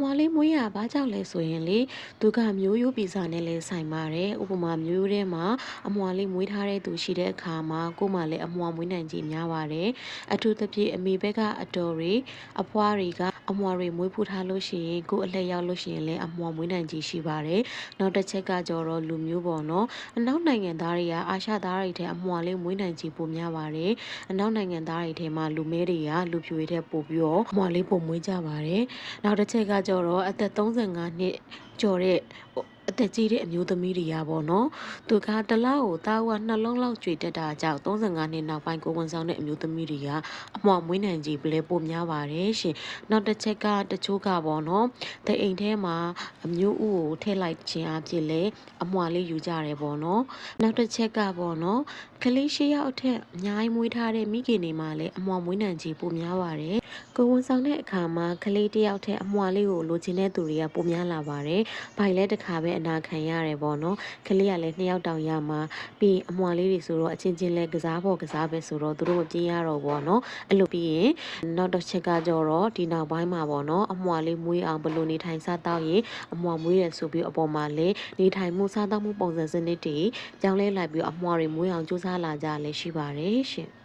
မွာလေးမွေးရဘာကြောင့်လဲဆိုရင်လေသူကမျိုးရိုးဗီဇနဲ့လဲဆိုင်ပါတယ်ဥပမာမျိုးရိုးထဲမှာအမွာလေးမွေးထားတဲ့သူရှိတဲ့အခါမှာကို့မှာလည်းအမွာမွေးနိုင်ခြင်းများပါတယ်အထူးသဖြင့်အမေဘက်ကအတော်တွေအဖွားတွေကအမွာတွေမွေးဖူးထားလို့ရှိရင်ကို့အလှည့်ရောက်လို့ရှိရင်လည်းအမွာမွေးနိုင်ခြင်းရှိပါတယ်နောက်တစ်ချက်ကကြတော့လူမျိုးပေါ့နော်အနောက်နိုင်ငံသားတွေကအာရှသားတွေထဲအမွာလေးမွေးနိုင်ခြင်းပိုများပါတယ်အနောက်နိုင်ငံသားတွေထဲမှာလူမဲတွေကလူဖြူတွေထဲပို့ပြီးတော့အမွာလေးပိုမွေးကြပါတယ်နောက်တစ်ချက်ကကြတော့အသက်35နှစ်ကျော်တဲ့အသက်ကြီးတဲ့အမျိုးသမီးတွေရပါတော့သူကတလောက်ကိုတာဝါနှလုံးလောက်ကျွေတက်တာကြောင့်35နှစ်နောက်ပိုင်းကိုဝန်ဆောင်တဲ့အမျိုးသမီးတွေကအမွှာမွေးနိုင်ကြီးပလဲပိုများပါတယ်ရှင်နောက်တစ်ချက်ကတချို့ကပေါ့နော်တဲ့အိမ်ထဲမှာအမျိုးဥကိုထည့်လိုက်ခြင်းအဖြစ်လဲအမွှာလေးယူကြတယ်ပေါ့နော်နောက်တစ်ချက်ကပေါ့နော်ကလေး၈ယောက်အထက်အများကြီးမွေးထားတဲ့မိခင်တွေမှာလည်းအမွှာမွေးနိုင်ကြီးပိုများပါတယ်ကိုဝန်ဆောင်တဲ့အခါမှာကလေးတစ်ယောက်ထက်အမွှာလေးကိုလိုချင်တဲ့သူတွေကပိုများလာပါတယ်။ဘိုင်လဲတစ်ခါပဲအနာခံရတယ်ပေါ့နော်။ကလေးကလည်း2ယောက်တောင်ရမှာပြီးအမွှာလေးတွေဆိုတော့အချင်းချင်းလဲကစားဖို့ကစားပဲဆိုတော့သူတို့မပြေးရတော့ပေါ့နော်။အဲ့လိုပြီးရင်နောက်တစ်ချက်ကကြတော့ဒီနောက်ပိုင်းမှာပေါ့နော်အမွှာလေးမွေးအောင်ဘယ်လိုနေထိုင်စားတောက်ရင်အမွှာမွေးရဆိုပြီးအပေါ်မှာလဲနေထိုင်မှုစားတောက်မှုပုံစံစနစ်တွေကြောင်းလဲလိုက်ပြီးအမွှာတွေမွေးအောင်စူးစမ်းလာကြလဲရှိပါတယ်ရှင်။